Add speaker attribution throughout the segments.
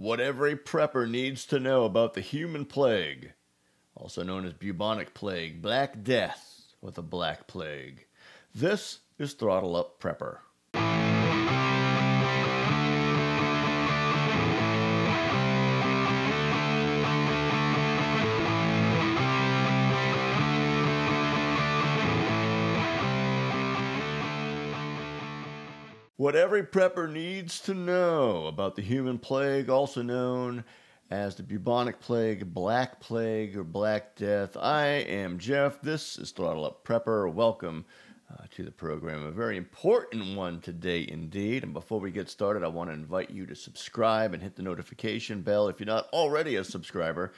Speaker 1: What every prepper needs to know about the human plague, also known as bubonic plague, Black Death, or the Black Plague. This is Throttle Up Prepper. What every prepper needs to know about the human plague, also known as the bubonic plague, Black Plague, or Black Death. I am Jeff. This is Throttle Up Prepper. Welcome to the program. A very important one today indeed. And before we get started, I want to invite you to subscribe and hit the notification bell if you're not already a subscriber.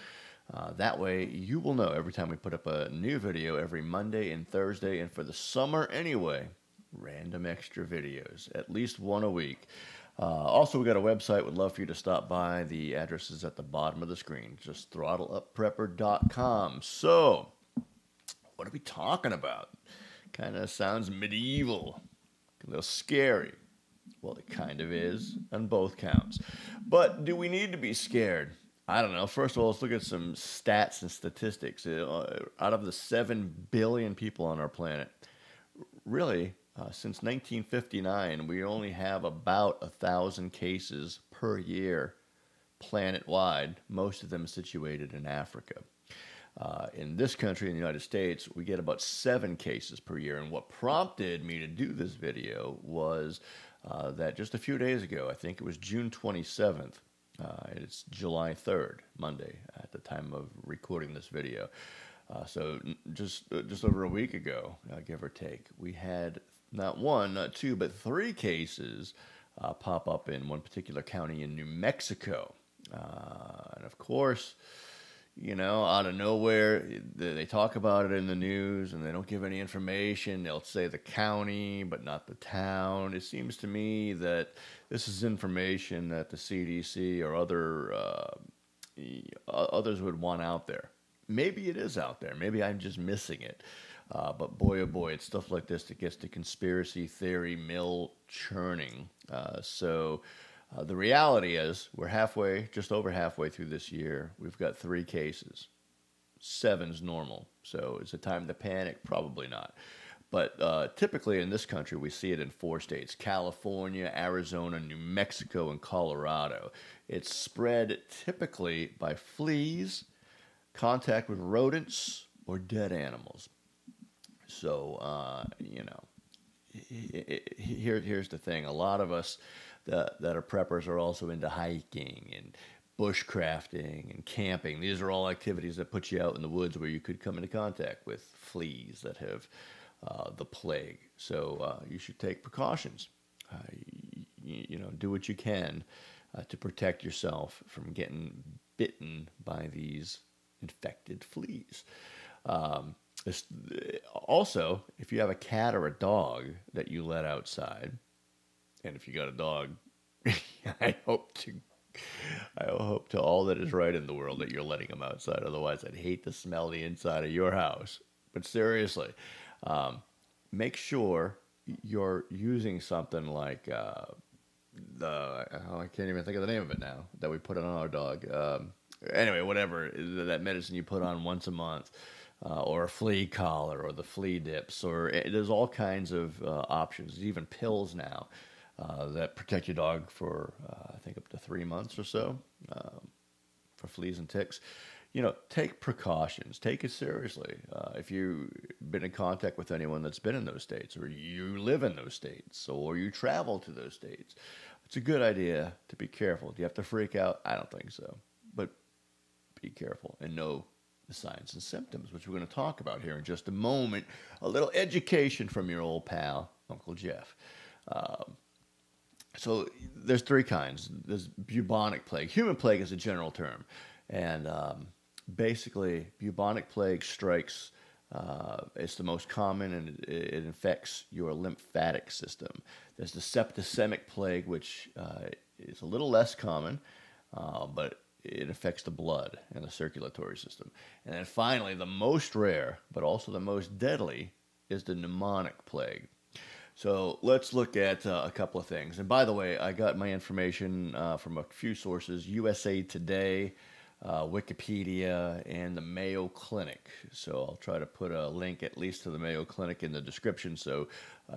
Speaker 1: That way you will know every time we put up a new video every Monday and Thursday. And for the summer anyway, random extra videos, at least one a week. Also, we got a website. Would love for you to stop by. The address is at the bottom of the screen. Just throttleupprepper.com. So, what are we talking about? Kind of sounds medieval, a little scary. Well, it kind of is on both counts. But do we need to be scared? I don't know. First of all, let's look at some stats and statistics. Out of the 7 billion people on our planet, really, since 1959, we only have about 1,000 cases per year planet-wide, most of them situated in Africa. In this country, in the United States, we get about 7 cases per year. And what prompted me to do this video was that just a few days ago, I think it was June 27th, it's July 3rd, Monday, at the time of recording this video. So just over a week ago, give or take, we had not one, not two, but 3 cases pop up in one particular county in New Mexico. And of course, you know, out of nowhere, they talk about it in the news and they don't give any information. They'll say the county, but not the town. It seems to me that this is information that the CDC or others would want out there. Maybe it is out there. Maybe I'm just missing it. But boy, oh boy, it's stuff like this that gets the conspiracy theory mill churning. So the reality is we're just over halfway through this year. We've got 3 cases. 7's normal. So is it time to panic? Probably not. But typically in this country, we see it in 4 states: California, Arizona, New Mexico, and Colorado. It's spread typically by fleas, contact with rodents, or dead animals. So, you know, here's the thing. A lot of us that are preppers are also into hiking and bushcrafting and camping. These are all activities that put you out in the woods where you could come into contact with fleas that have the plague. So you should take precautions. You know, do what you can to protect yourself from getting bitten by these infected fleas. Also, if you have a cat or a dog that you let outside, and if you got a dog, I hope to all that is right in the world that you're letting them outside. Otherwise, I'd hate to smell the inside of your house. But seriously, make sure you're using something like I can't even think of the name of it now that we put on our dog. Anyway, whatever, that medicine you put on once a month, or a flea collar, or the flea dips, or there's all kinds of options. There's even pills now that protect your dog for, I think, up to 3 months or so for fleas and ticks. You know, take precautions. Take it seriously. If you've been in contact with anyone that's been in those states, or you live in those states, or you travel to those states, it's a good idea to be careful. Do you have to freak out? I don't think so. But be careful and know the signs and symptoms, which we're going to talk about here in just a moment. A little education from your old pal, Uncle Jeff. So there's 3 kinds. There's bubonic plague. Human plague is a general term. And basically, bubonic plague strikes, it's the most common, and it infects your lymphatic system. There's the septicemic plague, which is a little less common, but it affects the blood and the circulatory system. And then finally, the most rare, but also the most deadly, is the pneumonic plague. So let's look at a couple of things. And by the way, I got my information from a few sources: USA Today, Wikipedia, and the Mayo Clinic. So I'll try to put a link at least to the Mayo Clinic in the description so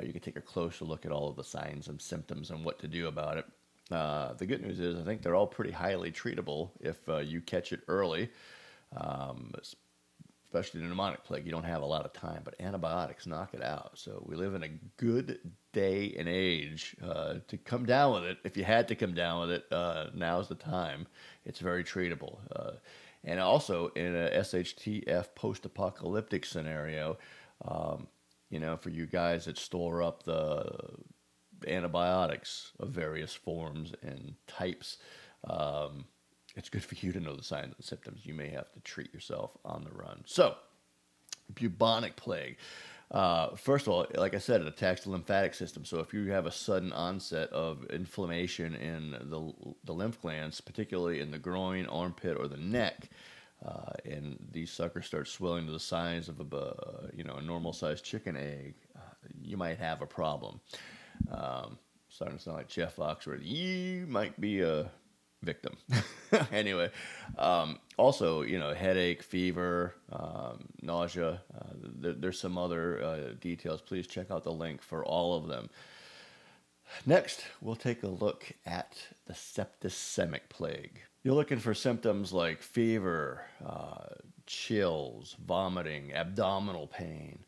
Speaker 1: you can take a closer look at all of the signs and symptoms and what to do about it. The good news is I think they're all pretty highly treatable if you catch it early, especially the pneumonic plague. You don't have a lot of time, but antibiotics knock it out. So we live in a good day and age to come down with it. If you had to come down with it, now's the time. It's very treatable. And also in a SHTF post-apocalyptic scenario, for you guys that store up the antibiotics of various forms and types, it's good for you to know the signs and symptoms. You may have to treat yourself on the run. So, bubonic plague. First of all, like I said, it attacks the lymphatic system. So if you have a sudden onset of inflammation in the lymph glands, particularly in the groin, armpit, or the neck, and these suckers start swelling to the size of a normal-sized chicken egg, you might have a problem. Starting to sound like Jeff Foxworthy. You might be a victim. Anyway, also, headache, fever, nausea. There's some other details. Please check out the link for all of them. Next, we'll take a look at the septicemic plague. You're looking for symptoms like fever, chills, vomiting, abdominal pain,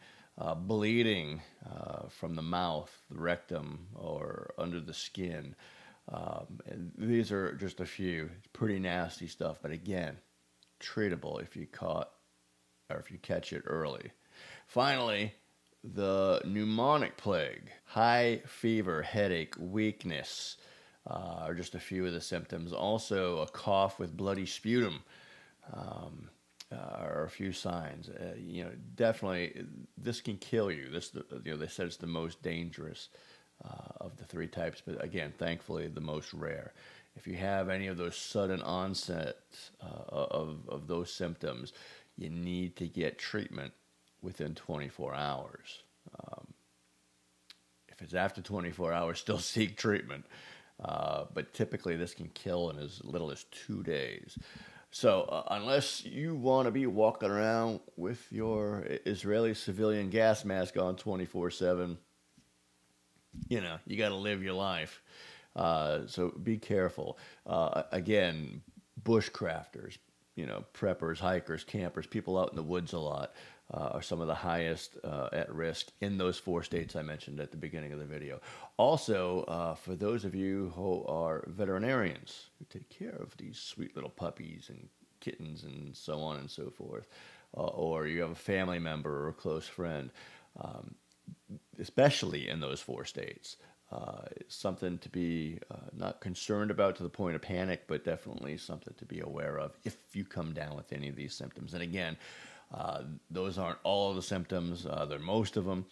Speaker 1: bleeding from the mouth, the rectum, or under the skin. And these are just a few. It's pretty nasty stuff, but again, treatable if you catch it early. Finally, the pneumonic plague. High fever, headache, weakness are just a few of the symptoms. Also, a cough with bloody sputum are a few signs. Definitely, this can kill you. They said it's the most dangerous of the three types, but again, thankfully, the most rare. If you have any of those sudden onset of those symptoms, you need to get treatment within 24 hours. If it's after 24 hours, still seek treatment. But typically, this can kill in as little as 2 days. So unless you want to be walking around with your Israeli civilian gas mask on 24/7, you got to live your life. So be careful. Again, bushcrafters, preppers, hikers, campers, people out in the woods a lot are some of the highest at risk in those 4 states I mentioned at the beginning of the video. Also, for those of you who are veterinarians who take care of these sweet little puppies and kittens and so on and so forth, or you have a family member or a close friend, especially in those 4 states, it's something to be not concerned about to the point of panic, but definitely something to be aware of if you come down with any of these symptoms. And again, those aren't all of the symptoms, they're most of them,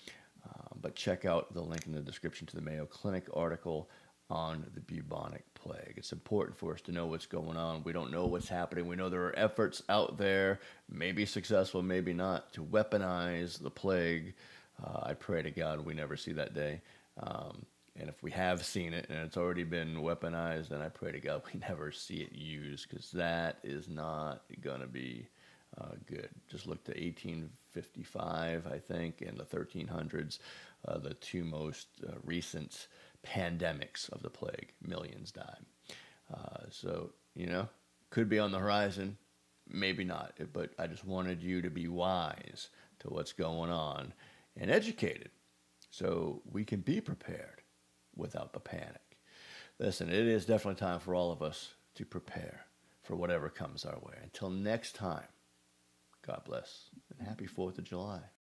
Speaker 1: but check out the link in the description to the Mayo Clinic article on the bubonic plague. It's important for us to know what's going on. We don't know what's happening. We know there are efforts out there, maybe successful, maybe not, to weaponize the plague. I pray to God we never see that day. And if we have seen it and it's already been weaponized, then I pray to God we never see it used, because that is not going to be good. Just look to 1855, I think, and the 1300s, the 2 most recent pandemics of the plague. Millions died. So, could be on the horizon, maybe not. But I just wanted you to be wise to what's going on and educated so we can be prepared without the panic. Listen, it is definitely time for all of us to prepare for whatever comes our way. Until next time, God bless, and happy 4th of July.